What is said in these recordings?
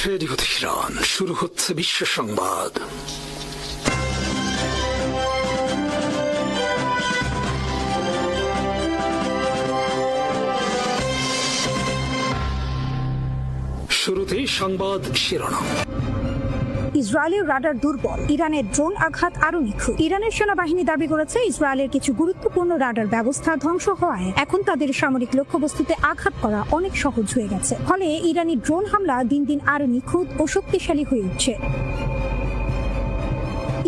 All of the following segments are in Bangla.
রেডিও তেহরান, শুরু হচ্ছে বিশ্ব সংবাদ। শুরুতেই সংবাদ শিরোনাম। ইসরায়েলের রাডার দুর্বল, ইরানের ড্রোন আঘাত আরো নিখুঁত। ইরানের সেনাবাহিনী দাবি করেছে ইসরায়েলের কিছু গুরুত্বপূর্ণ রাডার ব্যবস্থা ধ্বংস হওয়ায় এখন তাদের সামরিক লক্ষ্যবস্তুতে আঘাত করা অনেক সহজ হয়ে গেছে। ফলে ইরানি ড্রোন হামলা দিন দিন আরো নিখুঁত ও শক্তিশালী হয়ে উঠছে।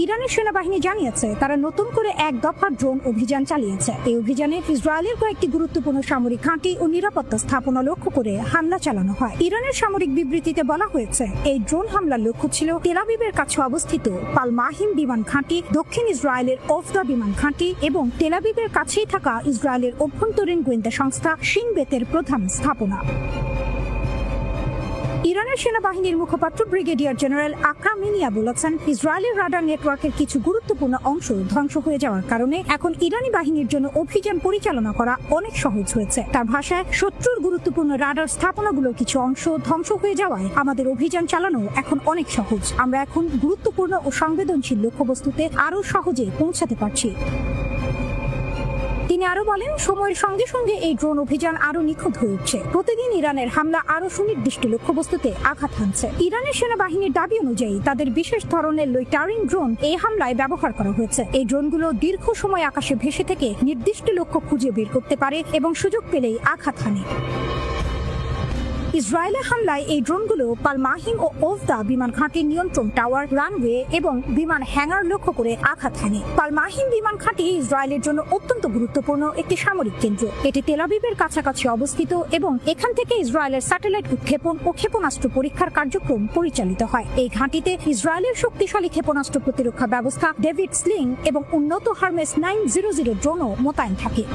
ইরানের সেনাবাহিনী জানিয়েছে তারা নতুন করে এক দফা ড্রোন অভিযান চালিয়েছে। এই অভিযানে ইসরায়েলের কয়েকটি গুরুত্বপূর্ণ সামরিক ঘাঁটি ও নিরাপত্তা স্থাপনা লক্ষ্য করে হামলা চালানো হয়। ইরানের সামরিক বিবৃতিতে বলা হয়েছে এই ড্রোন হামলার লক্ষ্য ছিল তেল আবিবের কাছে অবস্থিত পালমাহিম বিমান ঘাঁটি, দক্ষিণ ইসরায়েলের ওফদা বিমান ঘাঁটি এবং তেল আবিবের কাছেই থাকা ইসরায়েলের অভ্যন্তরীণ গোয়েন্দা সংস্থা শিন বেতের প্রধান স্থাপনা। ইরানের সেনাবাহিনীর মুখপাত্র ব্রিগেডিয়ার জেনারেল আকরাম মিনিয়া বলেছেন, ইসরায়েলের রাডার নেটওয়ার্কের কিছু গুরুত্বপূর্ণ অংশ ধ্বংস হয়ে যাওয়ার কারণে এখন ইরানি বাহিনীর জন্য অভিযান পরিচালনা করা অনেক সহজ হয়েছে। তার ভাষায়, শত্রুর গুরুত্বপূর্ণ রাডার স্থাপনাগুলোর কিছু অংশ ধ্বংস হয়ে যাওয়ায় আমাদের অভিযান চালানো এখন অনেক সহজ। আমরা এখন গুরুত্বপূর্ণ ও সংবেদনশীল লক্ষ্যবস্তুতে আরো সহজে পৌঁছাতে পারছি। তিনি আরো বলেন, সময়ের সঙ্গে সঙ্গে এই ড্রোন অভিযান আরো নিখুঁত হয়ে উঠছে। প্রতিদিন ইরানের হামলা আরো সুনির্দিষ্ট লক্ষ্যবস্তুতে আঘাত হানছে। ইরানের সেনাবাহিনীর দাবি অনুযায়ী তাদের বিশেষ ধরনের লোইটারিং ড্রোন এই হামলায় ব্যবহার করা হয়েছে। এই ড্রোনগুলো দীর্ঘ সময় আকাশে ভেসে থেকে নির্দিষ্ট লক্ষ্য খুঁজে বের করতে পারে এবং সুযোগ পেলেই আঘাত হানে। ইসরায়েলের হামলায় এই ড্রোনগুলো পালমাহিম ও ওফদা বিমান ঘাঁটির নিয়ন্ত্রণ টাওয়ার, রানওয়ে এবং বিমান হ্যাঙ্গার লক্ষ্য করে আঘাত হানে। পালমাহিম বিমান ঘাঁটি ইসরায়েলের জন্য অত্যন্ত গুরুত্বপূর্ণ একটি সামরিক কেন্দ্র। এটি তেল আবিবের কাছাকাছি অবস্থিত এবং এখান থেকে ইসরায়েলের স্যাটেলাইট উৎক্ষেপণ ও ক্ষেপণাস্ত্র পরীক্ষার কার্যক্রম পরিচালিত হয়। এই ঘাঁটিতে ইসরায়েলের শক্তিশালী ক্ষেপণাস্ত্র প্রতিরক্ষা ব্যবস্থা ডেভিড স্লিং এবং উন্নত হারমেস 900 ড্রোনও মোতায়েন থাকে।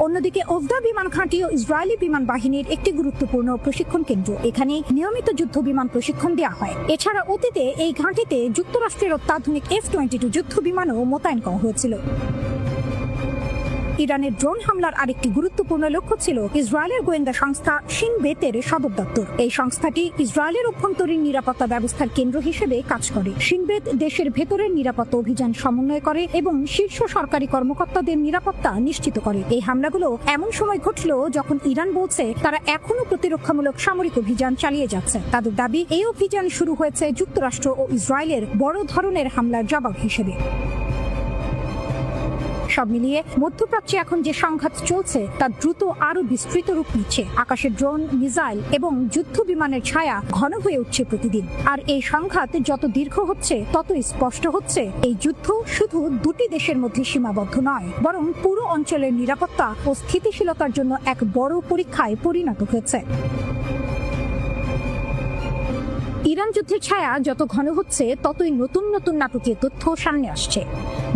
অন্যদিকে ওফদা বিমান ঘাঁটিও ইসরায়েলি বিমান বাহিনীর একটি গুরুত্বপূর্ণ প্রশিক্ষণ কেন্দ্র। এখানে নিয়মিত যুদ্ধ বিমান প্রশিক্ষণ দেওয়া হয়। এছাড়া অতীতে এই ঘাঁটিতে যুক্তরাষ্ট্রের অত্যাধুনিক F-22 যুদ্ধ বিমানও মোতায়েন করা হয়েছিল। ইরানের ড্রোন হামলার আরেকটি গুরুত্বপূর্ণ লক্ষ্য ছিল ইসরায়েলের গোয়েন্দা সংস্থা শিন বেতের সদর দপ্তর। এই সংস্থাটি ইসরায়েলের অভ্যন্তরীণ নিরাপত্তা ব্যবস্থার কেন্দ্র হিসেবে কাজ করে। শিন বেত দেশের ভেতরের নিরাপত্তা অভিযান সমন্বয় করে এবং শীর্ষ সরকারি কর্মকর্তাদের নিরাপত্তা নিশ্চিত করে। এই হামলাগুলো এমন সময় ঘটল যখন ইরান বলছে তারা এখনো প্রতিরক্ষামূলক সামরিক অভিযান চালিয়ে যাচ্ছে। তাদের দাবি, এই অভিযান শুরু হয়েছে যুক্তরাষ্ট্র ও ইসরায়েলের বড় ধরনের হামলার জবাব হিসেবে। সব মিলিয়ে মধ্যপ্রাচ্যে এখন যে সংঘাত চলছে তা দ্রুত আরো বিস্তৃত রূপ নিচ্ছে। আকাশে ড্রোন, মিসাইল এবং যুদ্ধ বিমানের ছায়া ঘন হয়ে উঠছে প্রতিদিন। আর এই সংঘাত যত দীর্ঘ হচ্ছে ততই স্পষ্ট হচ্ছে এই যুদ্ধ শুধু দুটি দেশের মধ্যে সীমাবদ্ধ নয়, বরং পুরো অঞ্চলের নিরাপত্তা ও স্থিতিশীলতার জন্য এক বড় পরীক্ষায় পরিণত হয়েছে। ইরান যুদ্ধের ছায়া যত ঘন হচ্ছে ততই নতুন নতুন নাটকীয় তথ্য সামনে আসছে।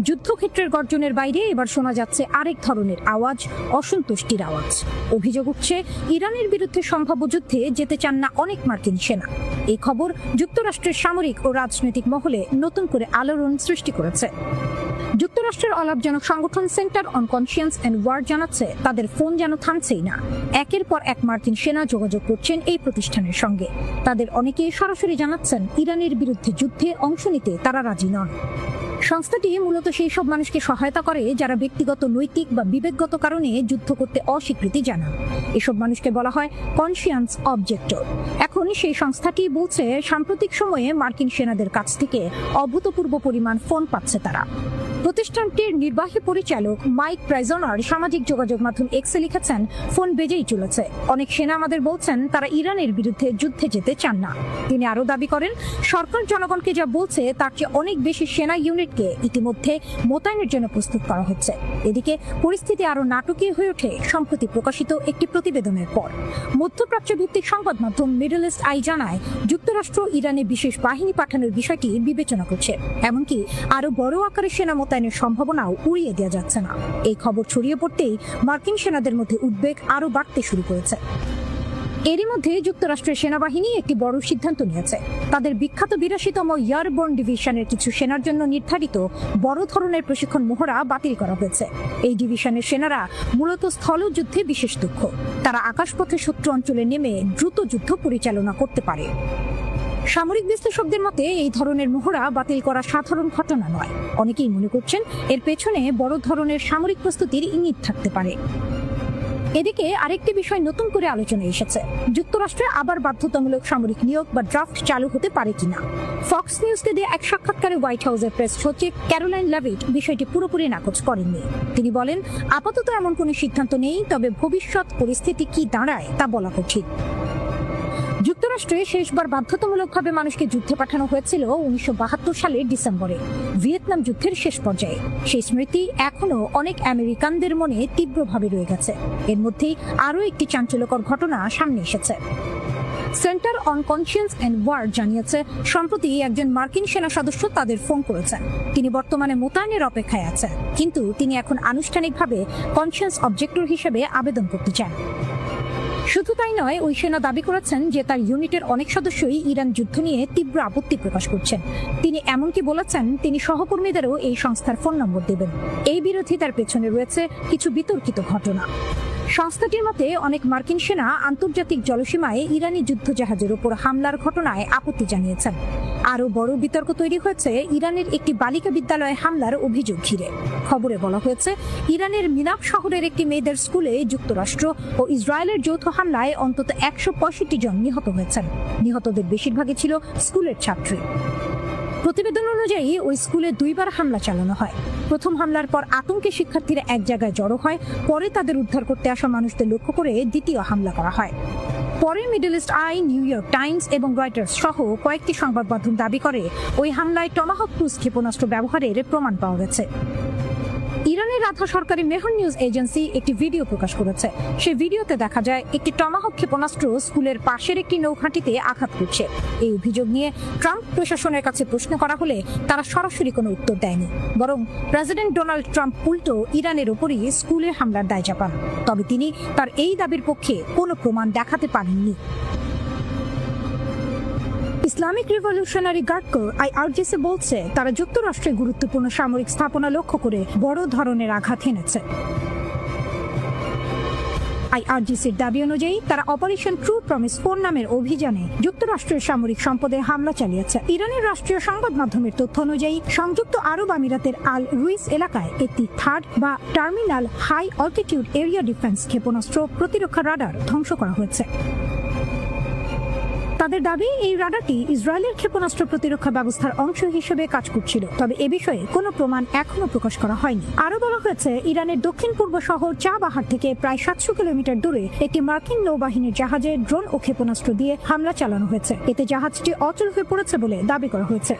যুদ্ধক্ষেত্রের গর্জনের বাইরে এবার শোনা যাচ্ছে আরেক ধরনের আওয়াজ, অসন্তুষ্টির আওয়াজ। অভিযোগ উঠছে ইরানের বিরুদ্ধে সম্ভাব্য যুদ্ধে যেতে চান না অনেক মার্কিন সেনা। এই খবর যুক্তরাষ্ট্রের সামরিক ও রাজনৈতিক মহলে নতুন করে আলোড়ন সৃষ্টি করেছে। যুক্তরাষ্ট্রের অলাভজনক সংগঠন Center on Conscience and War জানাচ্ছে তাদের ফোন যেন থামছেই না। একের পর এক মার্কিন সেনা যোগাযোগ করছেন এই প্রতিষ্ঠানের সঙ্গে। তাদের অনেকেই সরাসরি জানাচ্ছেন ইরানের বিরুদ্ধে যুদ্ধে অংশ নিতে তারা রাজি নন। সংস্থাটি মূলত সেই সব মানুষকে সহায়তা করে যারা ব্যক্তিগত, নৈতিক বা বিবেকগত কারণে যুদ্ধ করতে অস্বীকৃতি জানান। এসব মানুষকে বলা হয় কনসিয়েন্স অবজেক্টর। এখন সেই সংস্থাটি বলছে সাম্প্রতিক সময়ে মার্কিন সেনাদের কাছ থেকে অভূতপূর্ব পরিমাণ ফোন পাচ্ছে তারা। প্রতিষ্ঠানটির নির্বাহী পরিচালক মাইক প্রাইজনার সামাজিক যোগাযোগ মাধ্যম এক্সে লিখেছেন, ফোন বেজেই চলেছে। অনেক সেনা আমাদের বলছেন তারা ইরানের বিরুদ্ধে যুদ্ধে যেতে চান না। তিনি আরো দাবি করেন, সরকার জনগণকে যা বলছে তার চেয়ে অনেক বেশি সেনা ইউনিটকে ইতিমধ্যে মোতায়েনের জন্য প্রস্তুত করা হচ্ছে। এদিকে পরিস্থিতি আরো নাটকীয় হয়ে ওঠে সম্প্রতি প্রকাশিত একটি প্রতিবেদনের পর। মধ্যপ্রাচ্য ভিত্তিক সংবাদ মাধ্যম মিডল ইস্ট আই জানায়, যুক্তরাষ্ট্র ইরানে বিশেষ বাহিনী পাঠানোর বিষয়টি বিবেচনা করছে। এমনকি আরো বড় আকারে সেনা মোতায়েনের সম্ভাবনাও উড়িয়ে দেওয়া যাচ্ছে না। এই খবর ছড়িয়ে পড়তেই মার্কিন সেনাদের মধ্যে উদ্বেগ আরো বাড়তে শুরু করেছে। এরই মধ্যে যুক্তরাষ্ট্রের সেনাবাহিনী একটি বড় সিদ্ধান্ত নিয়েছে। তাদের বিখ্যাত 82তম এয়ারবোর্ন ডিভিশনের কিছু সেনার জন্য নির্ধারিত বড় ধরনের প্রশিক্ষণ মহড়া বাতিল করা হয়েছে। এই ডিভিশনের সেনারা মূলত স্থলযুদ্ধে বিশেষ দক্ষ। তারা আকাশপথে শত্রু অঞ্চলে নেমে দ্রুত যুদ্ধ পরিচালনা করতে পারে। সামরিক বিশ্লেষকদের মতে এই ধরনের মহড়া বাতিল করা সাধারণ ঘটনা নয়। অনেকেই মনে করছেন এর পেছনে বড় ধরনের সামরিক প্রস্তুতির ইঙ্গিত থাকতে পারে। এদিকে আরেকটি বিষয় নতুন করে আলোচনায় এসেছে, যুক্তরাষ্ট্রে আবার বাধ্যতামূলক সামরিক নিয়োগ বা ড্রাফট চালু হতে পারে কিনা। ফক্স নিউজকে দিয়ে এক সাক্ষাৎকারে হোয়াইট হাউসের প্রেস সচিব ক্যারোলাইন লেভিট বিষয়টি পুরোপুরি নাকচ করেননি। তিনি বলেন, আপাতত এমন কোনো সিদ্ধান্ত নেই, তবে ভবিষ্যৎ পরিস্থিতি কি দাঁড়ায় তা বলা কঠিন। যুক্তরাষ্ট্রে শেষবার বাধ্যতামূলকভাবে মানুষকে যুদ্ধে পাঠানো হয়েছিল 1972 সালের ডিসেম্বরে, ভিয়েতনাম যুদ্ধের শেষ পর্যায়ে। সেই স্মৃতি এখনো অনেক আমেরিকানদের মনে তীব্রভাবে রয়ে গেছে। এর মধ্যেই আরও একটি চাঞ্চল্যকর ঘটনা সামনে এসেছে। Center on Conscience and War জানিয়েছে, সম্প্রতি একজন মার্কিন সেনা সদস্য তাদের ফোন করেছেন। তিনি বর্তমানে মোতায়েনের অপেক্ষায় আছেন, কিন্তু তিনি এখন আনুষ্ঠানিকভাবে কনসিয়েন্স অবজেক্টর হিসেবে আবেদন করতে চান। শুধু তাই নয়, ওই সেনা দাবি করেছেন যে তার ইউনিটের অনেক সদস্যই ইরান যুদ্ধ নিয়ে তীব্র আপত্তি প্রকাশ করছেন। তিনি এমনকি বলেছেন তিনি সহকর্মীদেরও এই সংস্থার ফোন নম্বর দেবেন। এই বিরোধিতার পেছনে রয়েছে কিছু বিতর্কিত ঘটনা। সংস্থাটির মতে অনেক মার্কিন সেনা আন্তর্জাতিক জলসীমায় ইরানি যুদ্ধজাহাজের উপর হামলার ঘটনায় আপত্তি জানিয়েছেন। আরও বড় বিতর্ক তৈরি হয়েছে ইরানের একটি বালিকা বিদ্যালয়ে হামলার অভিযোগ ঘিরে। খবরে বলা হয়েছে, ইরানের মিনাব শহরের একটি মেয়েদের স্কুলে যুক্তরাষ্ট্র ও ইসরায়েলের যৌথ হামলায় অন্তত 165 জন নিহত হয়েছেন। নিহতদের বেশিরভাগই ছিল স্কুলের ছাত্রী। প্রতিবেদন অনুযায়ী ওই স্কুলে 2 বার হামলা চালানো হয়। প্রথম হামলার পর আতঙ্কে শিক্ষার্থীরা এক জায়গায় জড়ো হয়। পরে তাদের উদ্ধার করতে আসা মানুষদের লক্ষ্য করে দ্বিতীয় হামলা করা হয়। পরে middle East Eye, new York Times এবং রয়টার্স সহ কয়েকটি সংবাদ মাধ্যম দাবি করে ওই হামলায় টমাহক ক্রুজ ক্ষেপণাস্ত্র ব্যবহারের প্রমাণ পাওয়া গেছে। ইরানের আধা সরকারি মেহর নিউজ এজেন্সি একটি ভিডিও প্রকাশ করেছে। সেই ভিডিওতে দেখা যায় একটি টমাহক ক্ষেপণাস্ত্র স্কুলের পাশের একটি নৌঘাঁটিতে আঘাত করছে। এই অভিযোগ নিয়ে ট্রাম্প প্রশাসনের কাছে প্রশ্ন করা হলে তারা সরাসরি কোনো উত্তর দেয়নি, বরং প্রেসিডেন্ট ডোনাল্ড ট্রাম্প উল্টো ইরানের ওপরই স্কুলের হামলার দায় চাপান। তবে তিনি তার এই দাবির পক্ষে কোনো প্রমাণ দেখাতে পারেননি। Islamic Revolutionary Guard Corps IRGC বলছে তারা যুক্তরাষ্ট্রে গুরুত্বপূর্ণ সামরিক স্থাপনা লক্ষ্য করে বড় ধরনের আঘাত এনেছে। IRGCর দাবি অনুযায়ী তারা অপারেশন ট্রু প্রমিস 4 নামের অভিযানে যুক্তরাষ্ট্রের সামরিক সম্পদে হামলা চালিয়েছে। ইরানের রাষ্ট্রীয় সংবাদ মাধ্যমের তথ্য অনুযায়ী সংযুক্ত আরব আমিরাতের আল রুইস এলাকায় একটি থার্ড বা Terminal High Altitude Area Defense ক্ষেপণাস্ত্র প্রতিরক্ষা রাডার ধ্বংস করা হয়েছে। তাদের দাবি, এই রাডারটি ইসরায়েলের ক্ষেপণাস্ত্র প্রতিরক্ষা ব্যবস্থার অংশ হিসেবে কাজ করছিল। তবে এ বিষয়ে কোনো প্রমাণ এখনো প্রকাশ করা হয়নি। আরও বলা হয়েছে, ইরানের দক্ষিণ পূর্ব শহর চাবাহার থেকে প্রায় 700 কিলোমিটার দূরে একটি মার্কিন নৌবাহিনীর জাহাজে ড্রোন ও ক্ষেপণাস্ত্র দিয়ে হামলা চালানো হয়েছে। এতে জাহাজটি অচল হয়ে পড়েছে বলে দাবি করা হয়েছে।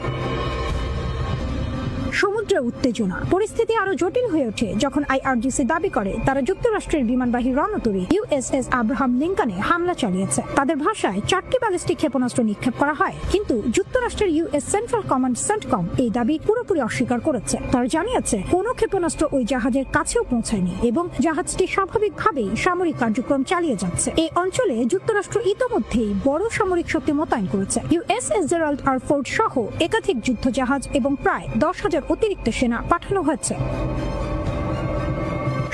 সমুদ্রে উত্তেজনা, পরিস্থিতি আরো জটিল হয়ে ওঠে যখন IRGC দাবি করে তারা যুক্তরাষ্ট্রের বিমানবাহী রণতরী USS আব্রাহাম লিঙ্কনে হামলা চালিয়েছে। তাদের ভাষায় 4টি ব্যালিস্টিক ক্ষেপণাস্ত্র নিক্ষেপ করা হয়, কিন্তু যুক্তরাষ্ট্রের US সেন্ট্রাল কমান্ড সেন্টকম এই দাবি পুরোপুরি অস্বীকার করেছে। তারা জানিয়েছে কোনো ক্ষেপণাস্ত্র ওই জাহাজের কাছেও পৌঁছায়নি এবং জাহাজটি স্বাভাবিকভাবেই সামরিক কার্যক্রম চালিয়ে যাচ্ছে। এই অঞ্চলে যুক্তরাষ্ট্র ইতোমধ্যেই বড় সামরিক শক্তি মোতায়েন করেছে। USS জেরাল্ড আর ফোর্ড সহ একাধিক যুদ্ধজাহাজ এবং প্রায় 10,000 অতিরিক্ত সেনা পাঠানো হয়েছে।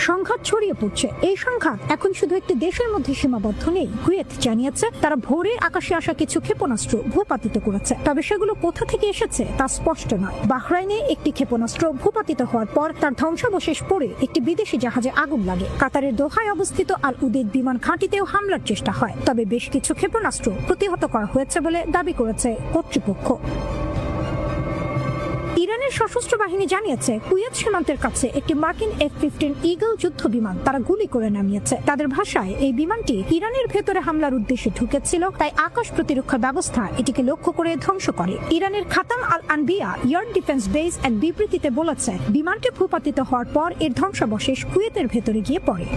সংঘাত ছড়িয়ে পড়ছে। এই সংঘাত এখন শুধু একটি দেশের মধ্যে সীমাবদ্ধ নেই। কুয়েত জানিয়েছে তারা ভোরে আকাশে আসা কিছু ক্ষেপণাস্ত্র ভূপাতিত করেছে, তবে সেগুলো কোথা থেকে এসেছে তা স্পষ্ট নয়। বাহরাইনে একটি ক্ষেপণাস্ত্র ভূপাতিত হওয়ার পর তার ধ্বংসাবশেষ পড়ে একটি বিদেশি জাহাজে আগুন লাগে। কাতারের দোহায় অবস্থিত আল উদেদ বিমান ঘাঁটিতেও হামলার চেষ্টা হয়, তবে বেশ কিছু ক্ষেপণাস্ত্র প্রতিহত করা হয়েছে বলে দাবি করেছে কর্তৃপক্ষ। ইরানের সশস্ত্র বাহিনী জানিয়েছে কুয়েত সীমান্তের কাছে একটি মার্কিন F-15 ঈগল যুদ্ধ বিমান তারা গুলি করে নামিয়েছে। তাদের ভাষায় এই বিমানটি ইরানের ভেতরে হামলার উদ্দেশ্যে ঢুকেছিল, তাই আকাশ প্রতিরক্ষা ব্যবস্থা এটিকে লক্ষ্য করে ধ্বংস করে। ইরানের খাতাম আল আনবিয়া এয়ার ডিফেন্স বেস এক বিবৃতিতে বলেছে বিমানটি ভূপাতিত হওয়ার পর এর ধ্বংসাবশেষ কুয়েতের ভেতরে গিয়ে পড়ে।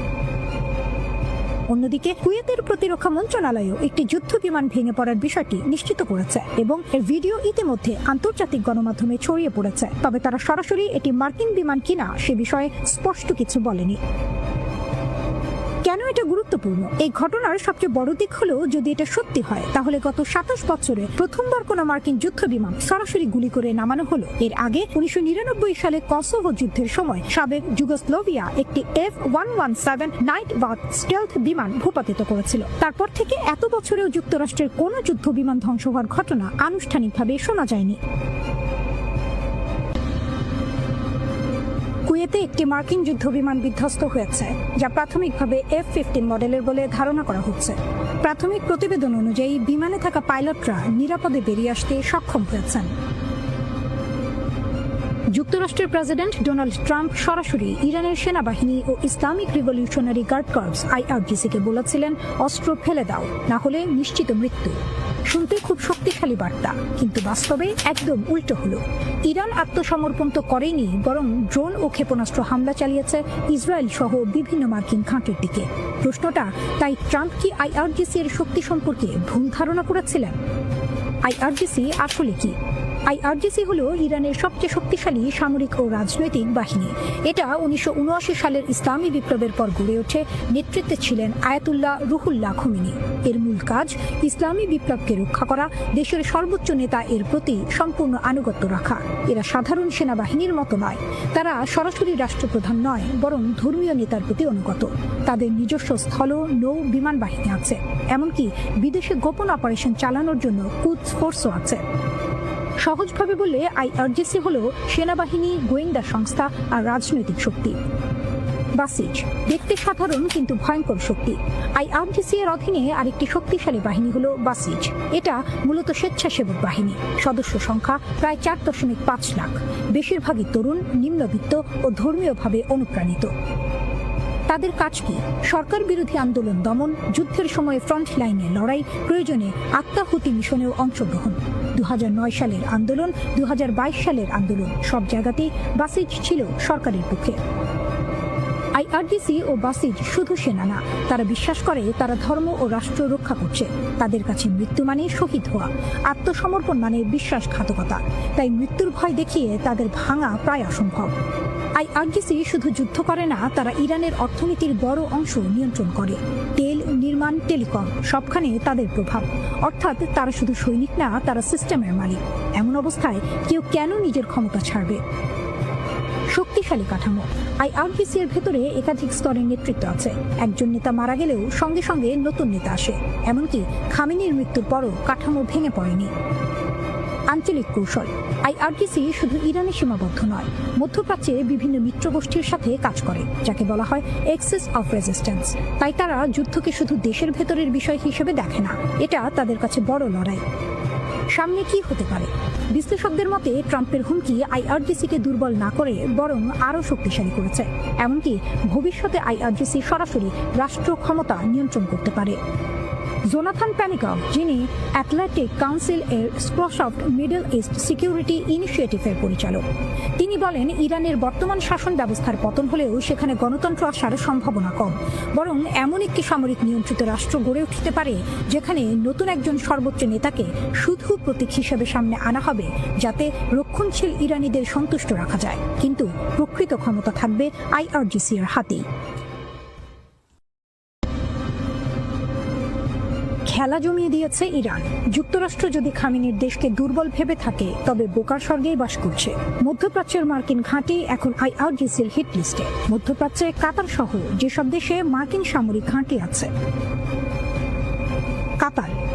অন্যদিকে কুয়েতের প্রতিরক্ষা মন্ত্রণালয়ও একটি যুদ্ধ বিমান ভেঙে পড়ার বিষয়টি নিশ্চিত করেছে এবং এর ভিডিও ইতিমধ্যে আন্তর্জাতিক গণমাধ্যমে ছড়িয়ে পড়েছে। তবে তারা সরাসরি এটি মার্কিন বিমান কিনা সে বিষয়ে স্পষ্ট কিছু বলেনি। কেন এটা গুরুত্বপূর্ণ? এই ঘটনার সবচেয়ে বড় দিক হলো, যদি এটা সত্যি হয় তাহলে গত 27 বছরে প্রথমবার কোনো মার্কিন যুদ্ধ বিমান সরাসরি গুলি করে নামানো হলো। এর আগে 1999 সালে কসোভো যুদ্ধের সময় সাবেক যুগোস্লোভিয়া একটি F-117 নাইট বার্ড স্টেলথ বিমান ভূপাতিত করেছিল। তারপর থেকে এত বছরেও যুক্তরাষ্ট্রের কোনো যুদ্ধ বিমান ধ্বংস হওয়ার ঘটনা আনুষ্ঠানিকভাবে শোনা যায়নি। কুয়েতে একটি মার্কিন যুদ্ধ বিমান বিধ্বস্ত হয়েছে, যা প্রাথমিকভাবে F-15 মডেলের বলে ধারণা করা হচ্ছে। প্রাথমিক প্রতিবেদন অনুযায়ী বিমানে থাকা পাইলটরা নিরাপদে বেরিয়ে আসতে সক্ষম হয়েছেন। যুক্তরাষ্ট্রের প্রেসিডেন্ট ডোনাল্ড ট্রাম্প সরাসরি ইরানের সেনাবাহিনী ও ইসলামিক রিভলিউশনারি গার্ড কর্পস IRGC-কে বলেছিলেন, অস্ত্র ফেলে দাও, না হলে নিশ্চিত মৃত্যু। শুনতে খুব শক্তিশালী বার্তা, কিন্তু বাস্তবে একদম উল্টো হলো। ইরান আত্মসমর্পণ তো করেনি, বরং ড্রোন ও ক্ষেপণাস্ত্র হামলা চালিয়েছে ইসরায়েল সহ বিভিন্ন মার্কিন ঘাঁটির দিকে। প্রশ্নটা, তাই ট্রাম্প কি IRGC-এর শক্তি সম্পর্কে ভুল ধারণা করেছিলেন? IRGC আসলে কি? IRGC হলো ইরানের সবচেয়ে শক্তিশালী সামরিক ও রাজনৈতিক বাহিনী। এটা 1979 সালের ইসলামী বিপ্লবের পর গড়ে ওঠে। নেতৃত্বে ছিলেন আয়াতুল্লাহ রুহুল্লাহ খোমেনি। এর মূল কাজ ইসলামী বিপ্লবকে রক্ষা করা, দেশের সর্বোচ্চ নেতা এর প্রতি সম্পূর্ণ আনুগত্য রাখা। এরা সাধারণ সেনাবাহিনীর মতো নয়, তারা সরাসরি রাষ্ট্রপ্রধান নয়, বরং ধর্মীয় নেতার প্রতি অনুগত। তাদের নিজস্ব স্থল, নৌ, বিমান বাহিনী আছে, এমনকি বিদেশে গোপন অপারেশন চালানোর জন্য কুদস ফোর্সও আছে। সহজভাবে বললে IRGC হলো সেনাবাহিনী, গোয়েন্দা সংস্থা আর রাজনৈতিক শক্তি। বাসিজ দেখতে সাধারণ কিন্তু ভয়ঙ্কর শক্তি। IRGC এর অধীনে আরেকটি শক্তিশালী বাহিনী হলো বাসিজ। এটা মূলত স্বেচ্ছাসেবক বাহিনী। সদস্য সংখ্যা প্রায় 4.5 লাখ। বেশিরভাগই তরুণ, নিম্নবিত্ত ও ধর্মীয়ভাবে অনুপ্রাণিত। তাদের কাজ কি? সরকার বিরোধী আন্দোলন দমন, যুদ্ধের সময় ফ্রন্ট লাইনে লড়াই, প্রয়োজনে আত্মাহুতি মিশনেও অংশগ্রহণ। 2009 সালের আন্দোলন, 2022 সালের আন্দোলন, সব জায়গাতেই বাসিজ ছিল সরকারের পক্ষে। IRGC ও বাসিজ শুধু সেনা না, তারা বিশ্বাস করে তারা ধর্ম ও রাষ্ট্র রক্ষা করছে। তাদের কাছে মৃত্যু মানে শহীদ হওয়া, আত্মসমর্পণ মানে বিশ্বাসঘাতকতা। তাই মৃত্যুর ভয় দেখিয়ে তাদের ভাঙা প্রায় অসম্ভব। IRGC শুধু যুদ্ধ করে না, তারা ইরানের অর্থনীতির বড় অংশ নিয়ন্ত্রণ করে। তেল, নির্মাণ, টেলিকম সবখানে তাদের প্রভাব। অর্থাৎ তারা শুধু সৈনিক না, তারা সিস্টেমের মালিক। এমন অবস্থায় কেউ কেন নিজের ক্ষমতা ছাড়বে? শক্তিশালী কাঠামো। IRGC এর ভেতরে একাধিক স্তরের নেতৃত্ব আছে। একজন নেতা মারা গেলেও সঙ্গে সঙ্গে নতুন নেতা আসে। এমনকি খামেনির মৃত্যুর পরও কাঠামো ভেঙে পড়েনি। আঞ্চলিক কৌশল। IRGC শুধু ইরানে সীমাবদ্ধ নয়, মধ্যপ্রাচ্যে বিভিন্ন মিত্রগোষ্ঠীর সাথে কাজ করে, যাকে বলা হয় এক্সেস অফ রেজিস্ট্যান্স। তাই তারা যুদ্ধকে শুধু দেশের ভেতরের বিষয় হিসেবে দেখে না, এটা তাদের কাছে বড় লড়াই। সামনে কি হতে পারে? বিশ্লেষকদের মতে ট্রাম্পের হুমকি IRGC-কে দুর্বল না করে বরং আরও শক্তিশালী করেছে। এমনকি ভবিষ্যতে IRGC সরাসরি রাষ্ট্র ক্ষমতা নিয়ন্ত্রণ করতে পারে। জোনাথন প্যানিকক, যিনি অ্যাটলান্টিক কাউন্সিল এর স্প্রসফট মিডল ইস্ট সিকিউরিটি ইনিশিয়েটিভের পরিচালক, তিনি বলেন, ইরানের বর্তমান শাসন ব্যবস্থার পতন হলেও সেখানে গণতন্ত্র আসার সম্ভাবনা কম। বরং এমন একটি সামরিক নিয়ন্ত্রিত রাষ্ট্র গড়ে উঠতে পারে যেখানে নতুন একজন সর্বোচ্চ নেতাকে শুধু প্রতীক হিসেবে সামনে আনা হবে, যাতে রক্ষণশীল ইরানিদের সন্তুষ্ট রাখা যায়, কিন্তু প্রকৃত ক্ষমতা থাকবে IRGC এর হাতেই। খেলা জমিয়ে দিয়েছে ইরান। যুক্তরাষ্ট্র যদি খামেনির দেশকে দুর্বল ভেবে থাকে, তবে বোকার স্বর্গেই বাস করছে। মধ্যপ্রাচ্যের মার্কিন ঘাঁটি এখন IRGC-র হিট লিস্টে। মধ্যপ্রাচ্যে কাতার সহ যেসব দেশে মার্কিন সামরিক ঘাঁটি আছে।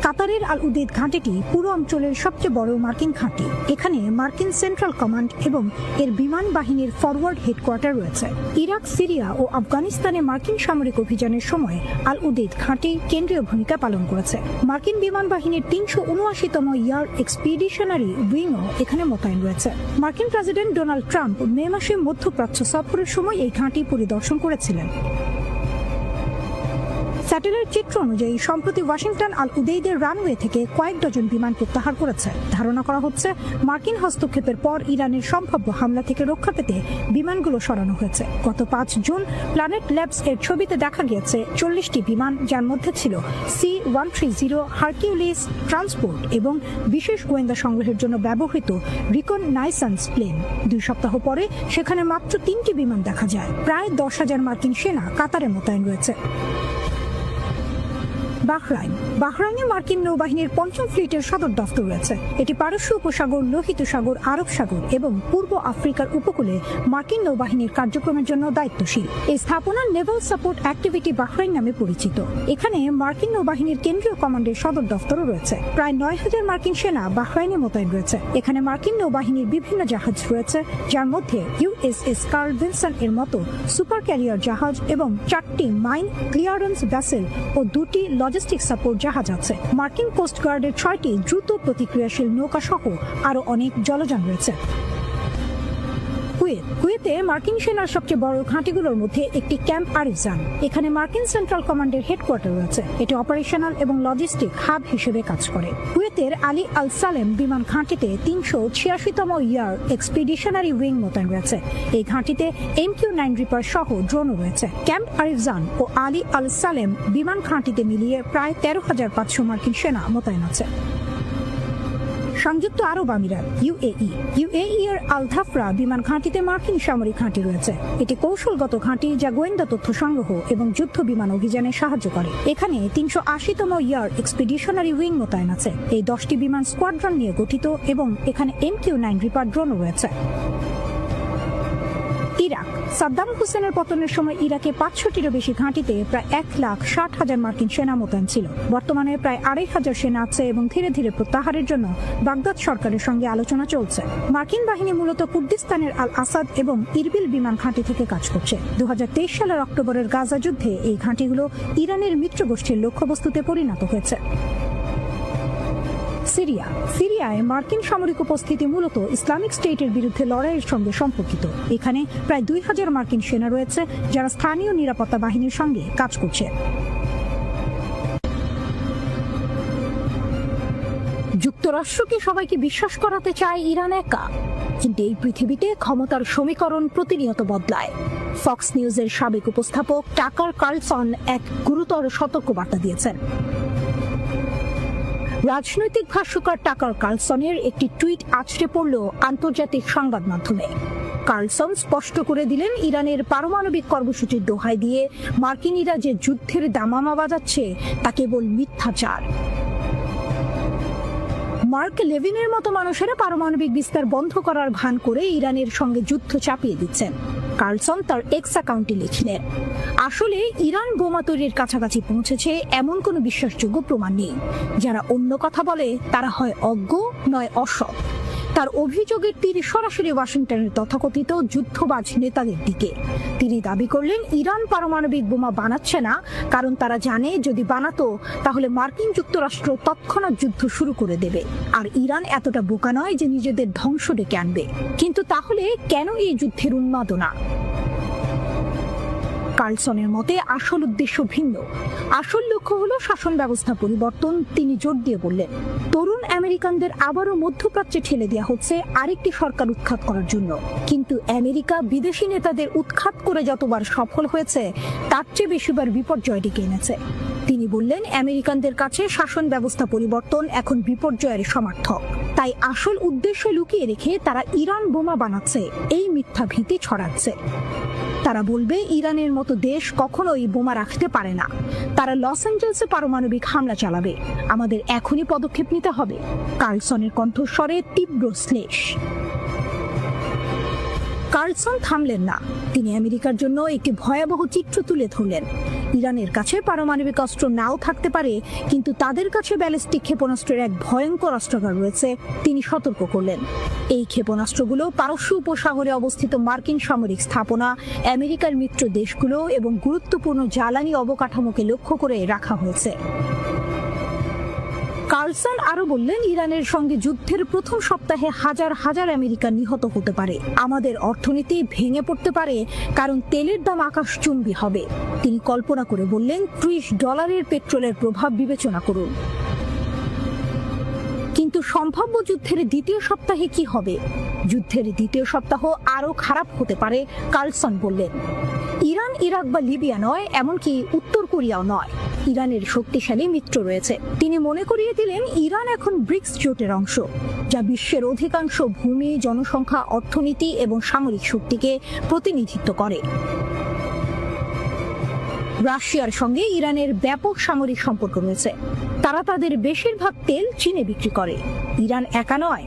কাতারের আল উদেদ ঘাঁটিটি পুরো অঞ্চলের সবচেয়ে বড় মার্কিন ঘাঁটি। এখানে মার্কিন সেন্ট্রাল কমান্ড এবং এর বিমান বাহিনীর ফরওয়ার্ড হেডকোয়ার্টার রয়েছে। ইরাক, সিরিয়া ও আফগানিস্তানে মার্কিন সামরিক অভিযানের সময় আল উদেদ ঘাঁটি কেন্দ্রীয় ভূমিকা পালন করেছে। মার্কিন বিমান বাহিনীর 379তম ইয়ার এক্সপিডিশনারি উইংও এখানে মোতায়েন রয়েছে। মার্কিন প্রেসিডেন্ট ডোনাল্ড ট্রাম্প মে মাসে মধ্যপ্রাচ্য সফরের সময় এই ঘাঁটি পরিদর্শন করেছিলেন। স্যাটেলাইট চিত্র অনুযায়ী সম্প্রতি ওয়াশিংটন আল উদেইদের রানওয়ে থেকে কয়েক ডজন বিমান প্রত্যাহার করেছে। ধারণা করা হচ্ছে মার্কিন হস্তক্ষেপের পর ইরানের সম্ভাব্য হামলা থেকে রক্ষা পেতে বিমানগুলো সরানো হয়েছে। গত 5 জুন প্ল্যানেট ল্যাবস এর ছবিতে দেখা গিয়েছে 40টি বিমান, যার মধ্যে ছিল C-130 হারকিউলিস ট্রান্সপোর্ট এবং বিশেষ গোয়েন্দা সংগ্রহের জন্য ব্যবহৃত রিকননাইসেন্স প্লেন। 2 সপ্তাহ পরে সেখানে মাত্র 3টি বিমান দেখা যায়। প্রায় 10,000 মার্কিন সেনা কাতারে মোতায়েন রয়েছে। বাহরাইনে মার্কিন নৌবাহিনীর ৫ম ফ্লিটের সদর দফতর রয়েছে। এটি পারস্য উপসাগর, লোহিত সাগর, আরব সাগর এবং পূর্ব আফ্রিকার উপকূলে মার্কিন নৌবাহিনীর কার্যক্রমের জন্য দায়িত্বশীল। এই স্থাপনা নেভাল সাপোর্ট অ্যাক্টিভিটি বাহরাইন নামে পরিচিত। এখানে মার্কিন নৌবাহিনীর কেন্দ্রীয় কমান্ডের সদর দফতরও রয়েছে। প্রায় ৯,০০০ মার্কিন সেনা বাহরাইনে মোতায়েন রয়েছে। এখানে মার্কিন নৌবাহিনীর বিভিন্ন জাহাজ রয়েছে, যার মধ্যে ইউএসএস কার্ল ভিনসন এর মতো সুপার ক্যারিয়ার জাহাজ এবং 4টি মাইন ক্লিয়ারেন্স ভেসেল ও 2টি লজিস্টিক সাপোর্ট জাহাজ আছে। মার্কিন কোস্ট গার্ডের 6টি দ্রুত প্রতিক্রিয়াশীল নৌকা সহ আরো অনেক জলযান রয়েছে। কুয়েতে মার্কিন সেনার সবচেয়ে বড় ঘাঁটিগুলোর মধ্যে একটি ক্যাম্প আরিফজান। এখানে মার্কিন সেন্ট্রাল কমান্ডের হেডকোয়ার্টার রয়েছে। এটি অপারেশনাল এবং লজিস্টিক হাব হিসেবে কাজ করে। কুয়েতের আলী আল সালেম বিমান ঘাঁটিতে ৩৮৬তম ইয়ার এক্সপিডিশনারি উইং মোতায়েন রয়েছে। এই ঘাঁটিতে MQ-9 রিপার সহ ড্রোনও রয়েছে। ক্যাম্প আরিফজান ও আলী আল সালেম বিমান ঘাঁটিতে মিলিয়ে প্রায় ১৩,৫০০ মার্কিন সেনা মোতায়েন আছে। সংযুক্ত আরব আমিরাত ইউএই এর আল ধাফরা বিমান ঘাঁটিতে মার্কিন সামরিক ঘাঁটি রয়েছে। এটি কৌশলগত ঘাঁটি যা গোয়েন্দা তথ্য সংগ্রহ এবং যুদ্ধ বিমান অভিযানে সাহায্য করে। এখানে ৩৮০তম ইয়ার এক্সপিডিশনারি উইং মোতায়েন আছে। এই 10টি বিমান স্কোয়াড্রন নিয়ে গঠিত এবং এখানে MQ-9 রিপার ড্রোনও রয়েছে। ইরাক সাদ্দাম হুসেনের পতনের সময় ইরাকে ৫০০টিরও বেশি ঘাঁটিতে প্রায় ১,৬০,০০০ মার্কিন সেনা মোতায়েন ছিল। বর্তমানে প্রায় ২৫০০ সেনা আছে এবং ধীরে ধীরে প্রত্যাহারের জন্য বাগদাদ সরকারের সঙ্গে আলোচনা চলছে। মার্কিন বাহিনী মূলত কুর্দিস্তানের আল আসাদ এবং ইরবিল বিমান ঘাঁটি থেকে কাজ করছে। ২০২৩ সালের অক্টোবরের গাজা যুদ্ধে এই ঘাঁটিগুলো ইরানের মিত্র গোষ্ঠীর লক্ষ্যবস্তুতে পরিণত হয়েছে। সিরিয়ায় মার্কিন সামরিক উপস্থিতি মূলত ইসলামিক স্টেটের বিরুদ্ধে লড়াইয়ের সঙ্গে সম্পর্কিত। এখানে প্রায় ২,০০০ মার্কিন সেনা রয়েছে, যারা স্থানীয় নিরাপত্তা বাহিনীর সঙ্গে কাজ করছে। যুক্তরাষ্ট্রকে সবাইকে বিশ্বাস করাতে চায় ইরান একা, কিন্তু এই পৃথিবীতে ক্ষমতার সমীকরণ প্রতিনিয়ত বদলায়। ফক্স নিউজের সাবেক উপস্থাপক টাকার কার্লসন এক গুরুতর সতর্কবার্তা দিয়েছেন। রাজনৈতিক ভাষ্যকার টাকার কার্লসনের একটি টুইট আছড়ে পড়ল আন্তর্জাতিক সংবাদ মাধ্যমে। কার্লসন স্পষ্ট করে দিলেন, ইরানের পারমাণবিক কর্মসূচির দোহাই দিয়ে মার্কিনীরা যে যুদ্ধের দামামা বাজাচ্ছে তা কেবল মিথ্যাচার। মার্ক লেভিনের মতো মানুষেরা পারমাণবিক বিস্তার বন্ধ করার ভান করে ইরানের সঙ্গে যুদ্ধ চাপিয়ে দিচ্ছেন। কার্লসন তার এক্স অ্যাকাউন্টে লিখলেন, আসলে ইরান বোমা তৈরির কাছাকাছি পৌঁছেছে এমন কোনো বিশ্বাসযোগ্য প্রমাণ নেই। যারা অন্য কথা বলে তারা হয় অজ্ঞ নয় অসৎ। তার অভিযোগের তীর সরাসরি ওয়াশিংটনের তথাকথিত যুদ্ধবাজ নেতাদের দিকে। তিনি দাবি করলেন, ইরান পারমাণবিক বোমা বানাচ্ছে না কারণ তারা জানে যদি বানাতো তাহলে মার্কিন যুক্তরাষ্ট্র তৎক্ষণাৎ যুদ্ধ শুরু করে দেবে, আর ইরান এতটা বোকা নয় যে নিজেদের ধ্বংস ডেকে আনবে। কিন্তু তাহলে কেন এই যুদ্ধের উন্মাদনা? কার্লসনের মতে আসল উদ্দেশ্য ভিন্ন। আসল লক্ষ্য হলো শাসন ব্যবস্থা পরিবর্তন। তিনি জোর দিয়ে বললেন, তরুণ আমেরিকানদের আবারও মধ্যপ্রাচ্যে ঠেলে দেওয়া হচ্ছে আরেকটি সরকার উৎখাত করার জন্য। কিন্তু আমেরিকা বিদেশি নেতাদের উৎখাত করে যতবার সফল হয়েছে তার চেয়ে বেশিবার বিপর্যয় ডেকে এনেছে। তিনি বললেন, আমেরিকানদের কাছে শাসন ব্যবস্থা পরিবর্তন এখন বিপর্যয়ের সমার্থক। তাই আসল উদ্দেশ্য লুকিয়ে রেখে তারা ইরান বোমা বানাচ্ছে, এই মিথ্যা ভীতি ছড়াচ্ছে। তারা বলবে ইরানের মতো দেশ কখনোই বোমা রাখতে পারে না। তারা লস অ্যাঞ্জেলসে পারমাণবিক হামলা চালাবে। আমাদের এখনই পদক্ষেপ নিতে হবে। কার্লসনের কণ্ঠস্বরে তীব্র শ্লেষ। কার্লসন থামলেন না। তিনি আমেরিকার জন্য একটি ভয়াবহ চিত্র তুলে ধরলেন। ইরানের কাছে পারমাণবিক অস্ত্র নাও থাকতে পারে, কিন্তু তাদের কাছে ব্যালিস্টিক ক্ষেপণাস্ত্রের এক ভয়ঙ্কর অস্ত্রাগার রয়েছে। তিনি সতর্ক করলেন, এই ক্ষেপণাস্ত্রগুলো পারস্য উপসাগরে অবস্থিত মার্কিন সামরিক স্থাপনা, আমেরিকার মিত্র দেশগুলো এবং গুরুত্বপূর্ণ জ্বালানি অবকাঠামোকে লক্ষ্য করে রাখা হয়েছে। কার্লসন আরো বললেন, ইরানের সঙ্গে যুদ্ধের প্রথম সপ্তাহে হাজার হাজার আমেরিকান নিহত হতে পারে। আমাদের অর্থনীতি ভেঙে পড়তে পারে, কারণ তেলের দাম আকাশচুম্বী হবে। তিনি কল্পনা করে বললেন, $30 পেট্রোলের প্রভাব বিবেচনা করুন। কিন্তু সম্ভাব্য যুদ্ধের দ্বিতীয় সপ্তাহে কি হবে? যুদ্ধের দ্বিতীয় সপ্তাহ আরো খারাপ হতে পারে, কার্লসন বললেন। ইরান ইরাক বা লিবিয়া নয়, এমনকি উত্তর কোরিয়াও নয়। ইরানের শক্তিশালী মিত্র রয়েছে। তিনি মনে করিয়ে দিলেন, ইরান এখন ব্রিক্স জোটের অংশ, যা বিশ্বের অধিকাংশ ভূমি, জনসংখ্যা, অর্থনীতি এবং সামরিক শক্তিকে প্রতিনিধিত্ব করে। রাশিয়ার সঙ্গে ইরানের ব্যাপক সামরিক সম্পর্ক রয়েছে। তারা তাদের বেশিরভাগ তেল চীনে বিক্রি করে। ইরান একা নয়।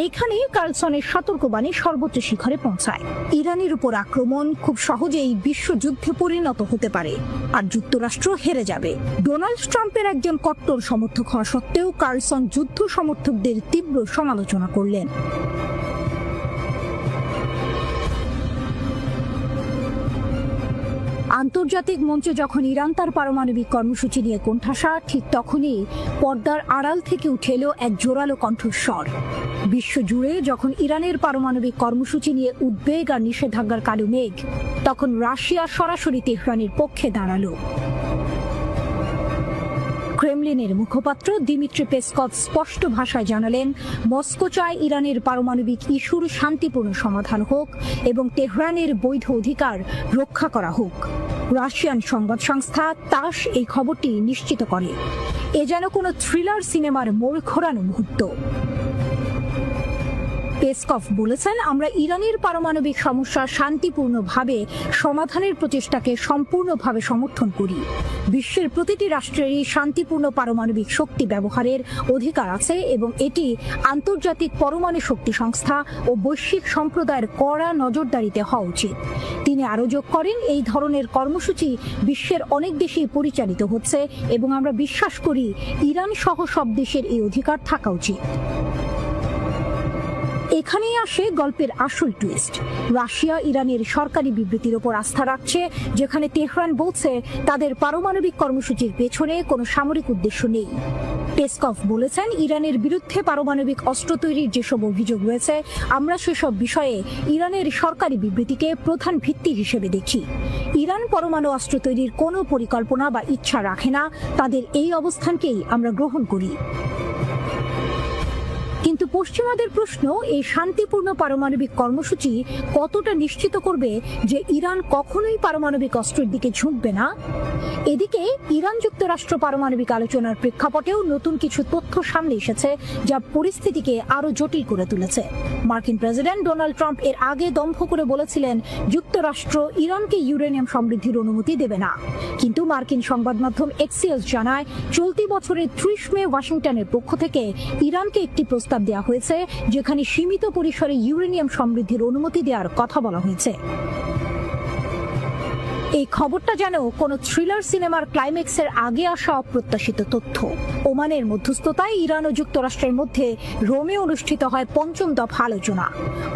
এইখানে কার্লসনের সতর্কবাণী সর্বোচ্চ শিখরে পৌঁছায়। ইরানের উপর আক্রমণ খুব সহজেই বিশ্বযুদ্ধে পরিণত হতে পারে, আর যুক্তরাষ্ট্র হেরে যাবে। ডোনাল্ড ট্রাম্পের একজন কট্টর সমর্থক হওয়া সত্ত্বেও কার্লসন যুদ্ধ সমর্থকদের তীব্র সমালোচনা করলেন। আন্তর্জাতিক মঞ্চে যখন ইরান তার পারমাণবিক কর্মসূচি নিয়ে কোণঠাসা, ঠিক তখনই পর্দার আড়াল থেকে উঠে এলো এক জোরালো কণ্ঠস্বর। বিশ্বজুড়ে যখন ইরানের পারমাণবিক কর্মসূচি নিয়ে উদ্বেগ আর নিষেধাজ্ঞার কালো মেঘ, তখন রাশিয়া সরাসরি তেহরানের পক্ষে দাঁড়ালো। ক্রেমলিনের মুখপাত্র দিমিত্রি পেসকভ স্পষ্ট ভাষায় জানালেন, মস্কো চায় ইরানের পারমাণবিক ইস্যুর শান্তিপূর্ণ সমাধান হোক এবং তেহরানের বৈধ অধিকার রক্ষা করা হোক। রাশিয়ান সংবাদ সংস্থা তাস এই খবরটি নিশ্চিত করে। এ যেন কোনো থ্রিলার সিনেমার মোড় ঘোরানো মুহূর্ত। পেসকভ বলেছেন, আমরা ইরানের পারমাণবিক সমস্যা শান্তিপূর্ণভাবে সমাধানের প্রচেষ্টাকে সম্পূর্ণভাবে সমর্থন করি। বিশ্বের প্রতিটি রাষ্ট্রেরই শান্তিপূর্ণ পারমাণবিক শক্তি ব্যবহারের অধিকার আছে এবং এটি আন্তর্জাতিক পরমাণু শক্তি সংস্থা ও বৈশ্বিক সম্প্রদায়ের কড়া নজরদারিতে হওয়া উচিত। তিনি আরও যোগ করেন, এই ধরনের কর্মসূচি বিশ্বের অনেক দেশেই পরিচালিত হচ্ছে এবং আমরা বিশ্বাস করি ইরান সহ সব দেশের এই অধিকার থাকা উচিত। এখানেই আসে গল্পের আসল টুইস্ট। রাশিয়া ইরানের সরকারি বিবৃতির ওপর আস্থা রাখছে, যেখানে তেহরান বলছে তাদের পারমাণবিক কর্মসূচির পেছনে কোনো সামরিক উদ্দেশ্য নেই। পেসকভ বলেছেন, ইরানের বিরুদ্ধে পারমাণবিক অস্ত্র তৈরির যেসব অভিযোগ রয়েছে, আমরা সেসব বিষয়ে ইরানের সরকারি বিবৃতিকে প্রধান ভিত্তি হিসেবে দেখি। ইরান পরমাণু অস্ত্র তৈরির কোনো পরিকল্পনা বা ইচ্ছা রাখে না। তাদের এই অবস্থানকেই আমরা গ্রহণ করি। কিন্তু পশ্চিমাদের প্রশ্ন, এই শান্তিপূর্ণ পারমাণবিক কর্মসূচি কতটা নিশ্চিত করবে যে ইরান কখনোই পারমাণবিক অস্ত্রের দিকে ঝুঁকবে না? এদিকে ইরান যুক্তরাষ্ট্র পারমাণবিক আলোচনার প্রেক্ষাপটেও নতুন কিছু তথ্য সামনে এসেছে, যা পরিস্থিতিকে আরো জটিল করে তুলেছে। মার্কিন প্রেসিডেন্ট ডোনাল্ড ট্রাম্প এর আগে দম্ভ করে বলেছিলেন যুক্তরাষ্ট্র ইরানকে ইউরেনিয়াম সমৃদ্ধির অনুমতি দেবে না। কিন্তু মার্কিন সংবাদ মাধ্যম এক্সিওস জানায়, চলতি বছরের 30 মে ওয়াশিংটনের পক্ষ থেকে ইরানকে একটি প্রস্তাব দেওয়া হয়েছে, যেখানে সীমিত পরিসরে ইউরেনিয়াম সমৃদ্ধির অনুমতি দেওয়ার কথা বলা হয়েছে। এই খবরটা যেন কোনো থ্রিলার সিনেমার ক্লাইম্যাক্সের আগে আসা অপ্রত্যাশিত তথ্য। ওমানের মধ্যস্থতায় ইরান ও যুক্তরাষ্ট্রের মধ্যে রোমে অনুষ্ঠিত হয় 5ম দফা আলোচনা।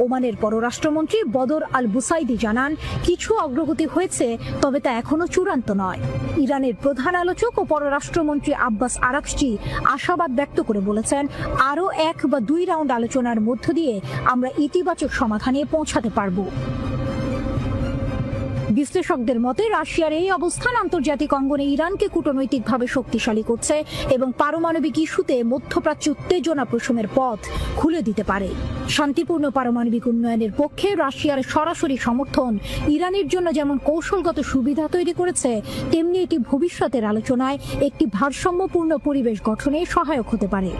ওমানের পররাষ্ট্রমন্ত্রী বদর আল বুসাইদি জানান, কিছু অগ্রগতি হয়েছে, তবে তা এখনো চূড়ান্ত নয়। ইরানের প্রধান আলোচক ও পররাষ্ট্রমন্ত্রী আব্বাস আরাকচি আশাবাদ ব্যক্ত করে বলেছেন, আরও 1 বা 2 রাউন্ড আলোচনার মধ্য দিয়ে আমরা ইতিবাচক সমাধানে পৌঁছাতে পারব। বিশ্লেষকদের মতে রাশিয়ার এই অবস্থান আন্তর্জাতিক অঙ্গনে ইরানকে কূটনৈতিকভাবে শক্তিশালী করছে এবং পারমাণবিক ইস্যুতে মধ্যপ্রাচ্যে উত্তেজনা প্রশমের পথ খুলে দিতে পারে। শান্তিপূর্ণ পারমাণবিক উন্নয়নের পক্ষে রাশিয়ার সরাসরি সমর্থন ইরানের জন্য যেমন কৌশলগত সুবিধা তৈরি করেছে, তেমনি এটি ভবিষ্যতের আলোচনায় একটি ভারসাম্যপূর্ণ পরিবেশ গঠনে সহায়ক হতে পারে।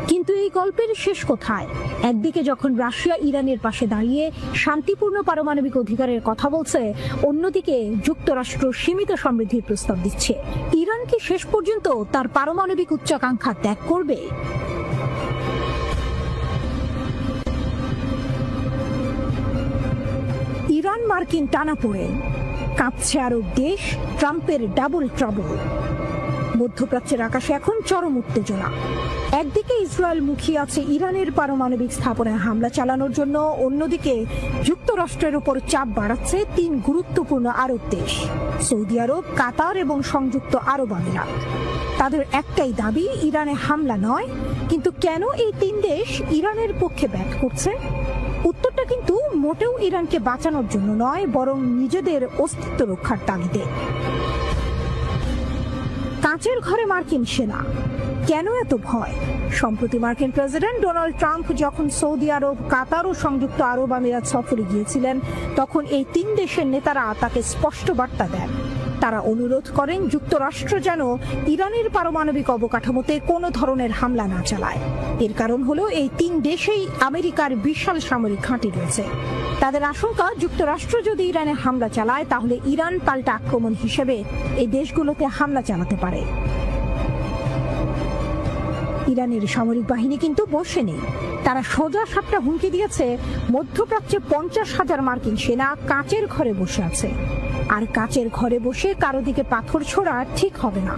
কিন্তু এই গল্পের শেষ কোথায়? একদিকে যখন রাশিয়া ইরানের পাশে দাঁড়িয়ে শান্তিপূর্ণ পারমাণবিক অধিকারের কথা বলছে, অন্যদিকে যুক্তরাষ্ট্র সীমিত সমৃদ্ধির প্রস্তাব দিচ্ছে। ইরান কি শেষ পর্যন্ত তার পারমাণবিক উচ্চাকাঙ্ক্ষা ত্যাগ করবে? ইরান মার্কিন টানাপোড়েন, কাঁপছে আরব দেশ, ট্রাম্পের ডাবল ট্রাবল। মধ্যপ্রাচ্যের আকাশে এখন চরম উত্তেজনা। একদিকে ইসরায়েল মুখিয়ে আছে ইরানের পারমাণবিক স্থাপনায় হামলা চালানোর জন্য, অন্যদিকে যুক্তরাষ্ট্রের উপর চাপ বাড়াচ্ছে 3 গুরুত্বপূর্ণ আরব দেশ, সৌদি আরব, কাতার এবং সংযুক্ত আরব আমিরাত। তাদের একটাই দাবি, ইরানে হামলা নয়। কিন্তু কেন এই 3 দেশ ইরানের পক্ষে ব্যাট করছে? উত্তরটা কিন্তু মোটেও ইরানকে বাঁচানোর জন্য নয়, বরং নিজেদের অস্তিত্ব রক্ষার তাগিদে। কাঁচের ঘরে মার্কিন সেনা, কেন এত ভয়? সম্প্রতি মার্কিন প্রেসিডেন্ট ডোনাল্ড ট্রাম্প যখন সৌদি আরব, কাতার ও সংযুক্ত আরব আমিরাত সফরে গিয়েছিলেন, তখন এই 3 দেশের নেতারা তাকে স্পষ্ট বার্তা দেন। তারা অনুরোধ করেন যুক্তরাষ্ট্র যেন ইরানের পারমাণবিক অবকাঠামোতে কোনো ধরনের হামলা না চালায়। এর কারণ হলো এই 3 দেশেই আমেরিকার বিশাল সামরিক ঘাঁটি রয়েছে। তাদের আশঙ্কা, যুক্তরাষ্ট্র যদি ইরানে হামলা চালায় তাহলে ইরান পাল্টা আক্রমণ হিসেবে এই দেশগুলোতে হামলা চালাতে পারে। ইরানের সামরিক বাহিনী কিন্তু বসে নেই। তারা সোজা সাপটা হুমকি দিয়েছে, মধ্যপ্রাচ্যে 50,000 মার্কিন সেনা কাচের ঘরে বসে আছে, আর কাচের ঘরে বসে কারো দিকে পাথর ছোড়া ঠিক হবে না।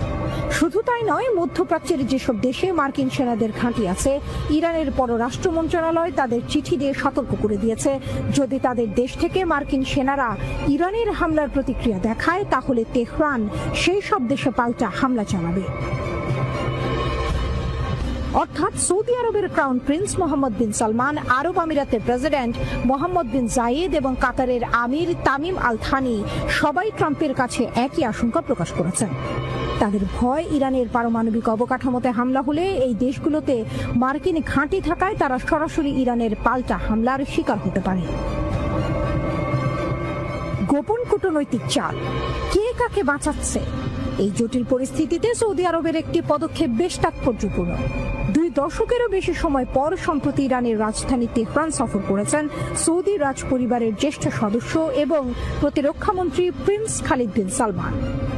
শুধু তাই নয়, মধ্যপ্রাচ্যের যেসব দেশে মার্কিন সেনাদের ঘাঁটি আছে, ইরানের পররাষ্ট্র মন্ত্রণালয় তাদের চিঠি দিয়ে সতর্ক করে দিয়েছে, যদি তাদের দেশ থেকে মার্কিন সেনারা ইরানের হামলার প্রতিক্রিয়া দেখায় তাহলে তেহরান সেই সব দেশে পাল্টা হামলা চালাবে। অর্থাৎ সৌদি আরবের ক্রাউন প্রিন্স মোহাম্মদ বিন সালমান, আরব আমিরাতের প্রেসিডেন্ট মোহাম্মদ বিন জায়েদ এবং কাতারের আমির তামিম আল থানি সবাই ট্রাম্পের কাছে একই আশঙ্কা প্রকাশ করেছেন। তাদের ভয়, ইরানের পারমাণবিক অবকাঠামোতে হামলা হলে এই দেশগুলোতে মার্কিন ঘাঁটি থাকায় তারা সরাসরি ইরানের পাল্টা হামলার শিকার হতে পারে। গোপন কূটনৈতিক চাল, কে কাকে বাঁচাচ্ছে? এই জটিল পরিস্থিতিতে সৌদি আরবের একটি পদক্ষেপ বেশ তাৎপর্যপূর্ণ। 2 দশকেরও বেশি সময় পর সম্প্রতি ইরানের রাজধানী তেহরান সফর করেছেন সৌদি রাজ পরিবারের জ্যেষ্ঠ সদস্য এবং প্রতিরক্ষামন্ত্রী প্রিন্স খালিদ বিন সালমান।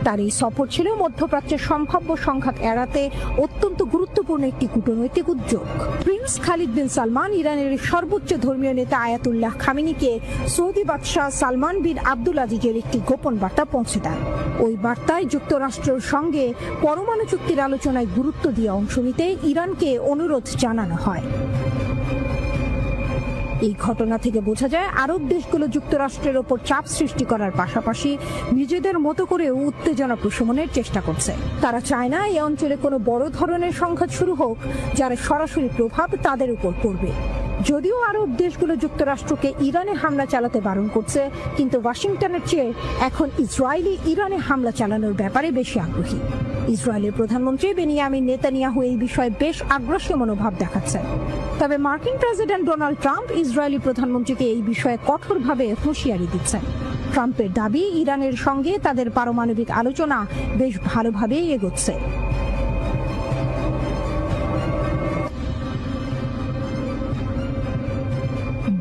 তার এই সফর ছিল মধ্যপ্রাচ্যের সম্ভাব্য সংঘাত এড়াতে অত্যন্ত গুরুত্বপূর্ণ একটি কূটনৈতিক উদ্যোগ। প্রিন্স খালিদ বিন সালমান ইরানের সর্বোচ্চ ধর্মীয় নেতা আয়াতুল্লাহ খামেনিকে সৌদি বাদশাহ সালমান বিন আব্দুল আজিজের একটি গোপন বার্তা পৌঁছে দেন। ওই বার্তায় যুক্তরাষ্ট্রের সঙ্গে পরমাণু চুক্তির আলোচনায় গুরুত্ব দিয়ে অংশ নিতে ইরানকে অনুরোধ জানানো হয়। এই ঘটনা থেকে বোঝা যায়, আরব দেশগুলো যুক্তরাষ্ট্রের ওপর চাপ সৃষ্টি করার পাশাপাশি নিজেদের মতো করে উত্তেজনা প্রশমনের চেষ্টা করছে। তারা চায় না এই অঞ্চলে কোনো বড় ধরনের সংঘাত শুরু হোক, যার সরাসরি প্রভাব তাদের উপর পড়বে। যদিও আরব দেশগুলো যুক্তরাষ্ট্রকে ইরানে হামলা চালাতে বারণ করছে, কিন্তু ওয়াশিংটনের চেয়ে এখন ইসরায়েলি ইরানে হামলা চালানোর ব্যাপারে বেশি আগ্রহী। ইসরায়েলের প্রধানমন্ত্রী বেনিয়ামিন নেতানিয়াহু এই বিষয়ে বেশ আগ্রাসী মনোভাব দেখাচ্ছেন। তবে মার্কিন প্রেসিডেন্ট ডোনাল্ড ট্রাম্প ইসরায়েলি প্রধানমন্ত্রীকে এই বিষয়ে কঠোরভাবে হুঁশিয়ারি দিচ্ছেন। ট্রাম্পের দাবি, ইরানের সঙ্গে তাদের পারমাণবিক আলোচনা বেশ ভালোভাবেই এগোচ্ছে।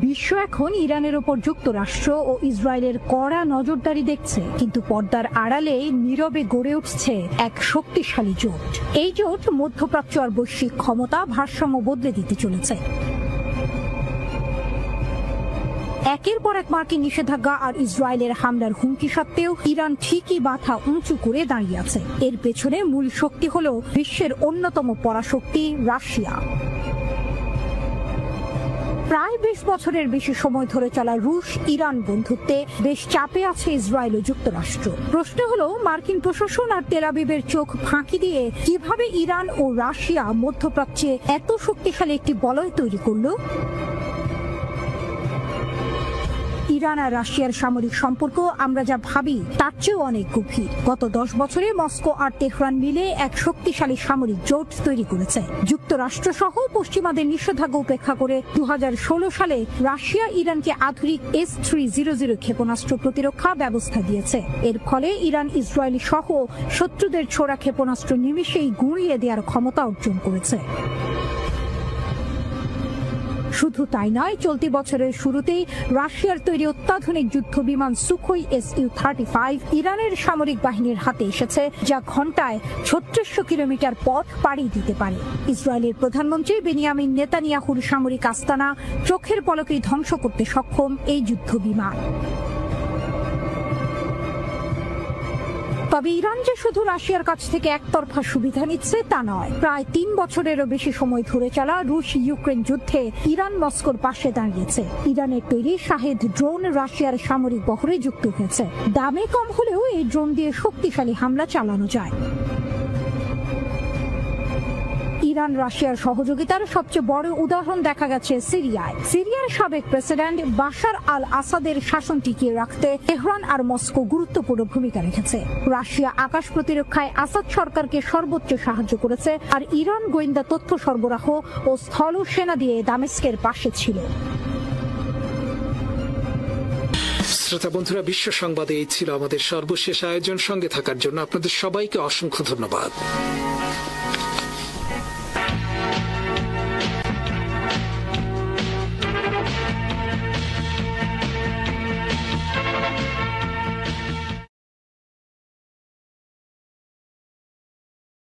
বিশ্ব এখন ইরানের ওপর যুক্তরাষ্ট্র ও ইসরায়েলের কড়া নজরদারি দেখছে, কিন্তু পর্দার আড়ালে নীরবে গড়ে উঠছে এক শক্তিশালী জোট। এই জোট মধ্যপ্রাচ্য আর বৈশ্বিক ক্ষমতা ভারসাম্য বদলে দিতে চলেছে। একের পর এক মার্কিন নিষেধাজ্ঞা আর ইসরায়েলের হামলার হুমকি সত্ত্বেও ইরান ঠিকই মাথা উঁচু করে দাঁড়িয়ে আছে। এর পেছনে মূল শক্তি হলো বিশ্বের অন্যতম পরাশক্তি রাশিয়া। প্রায় 20 বছরের বেশি সময় ধরে চলা রুশ ইরান বন্ধুত্বে বেশ চাপে আছে ইসরায়েল ও যুক্তরাষ্ট্র। প্রশ্ন হলো, মার্কিন প্রশাসন আর তেল আবিবের চোখ ফাঁকি দিয়ে কিভাবে ইরান ও রাশিয়া মধ্যপ্রাচ্যে এত শক্তিশালী একটি বলয় তৈরি করলো? ইরান আর রাশিয়ার সামরিক সম্পর্ক আমরা যা ভাবি তার চেয়েও অনেক গভীর। গত 10 বছরে মস্কো আর তেহরান মিলে এক শক্তিশালী সামরিক জোট তৈরি করেছে। যুক্তরাষ্ট্র সহ পশ্চিমাদের নিষেধাজ্ঞা উপেক্ষা করে 2016 সালে রাশিয়া ইরানকে আধুনিক S-300 ক্ষেপণাস্ত্র প্রতিরক্ষা ব্যবস্থা দিয়েছে। এর ফলে ইরান ইসরায়েলি সহ শত্রুদের ছোড়া ক্ষেপণাস্ত্র নিমিষেই গুঁড়িয়ে দেওয়ার ক্ষমতা অর্জন করেছে। শুধু তাই নয়, চলতি বছরের শুরুতেই রাশিয়ার তৈরি অত্যাধুনিক যুদ্ধ বিমান সুখোই Su-35 ইরানের সামরিক বাহিনীর হাতে এসেছে, যা ঘন্টায় 3600 কিলোমিটার পথ পাড়ি দিতে পারে। ইসরায়েলের প্রধানমন্ত্রী বেনিয়ামিন নেতানিয়াহুর সামরিক আস্তানা চোখের পলকেই ধ্বংস করতে সক্ষম এই যুদ্ধ বিমান। তবে ইরান যে শুধু রাশিয়ার কাছ থেকে একতরফা সুবিধা নিচ্ছে তা নয়। প্রায় 3 বছরেরও বেশি সময় ধরে চলা রুশ ইউক্রেন যুদ্ধে ইরান মস্কোর পাশে দাঁড়িয়েছে। ইরানের তৈরি শাহেদ ড্রোন রাশিয়ার সামরিক বহরে যুক্ত হয়েছে। দামে কম হলেও এই ড্রোন দিয়ে শক্তিশালী হামলা চালানো যায়। ইরান রাশিয়ার সহযোগিতার সবচেয়ে বড় উদাহরণ দেখা গেছে সিরিয়ায়। সিরিয়ার সাবেক প্রেসিডেন্ট বাশার আল আসাদের শাসন টিকিয়ে রাখতে তেহরান আর মস্কো গুরুত্বপূর্ণ ভূমিকা রেখেছে। রাশিয়া আকাশ প্রতিরক্ষায় আসাদ সরকারকে সর্বোচ্চ সাহায্য করেছে, আর ইরান গোয়েন্দা তথ্য সরবরাহ ও স্থল সেনা দিয়ে দামেস্কের পাশে ছিল। শ্রোতা বন্ধুরা, বিশ্ব সংবাদে এই ছিল আমাদের সর্বশেষ আয়োজন। সঙ্গে থাকার জন্য আপনাদের সবাইকে অসংখ্য ধন্যবাদ।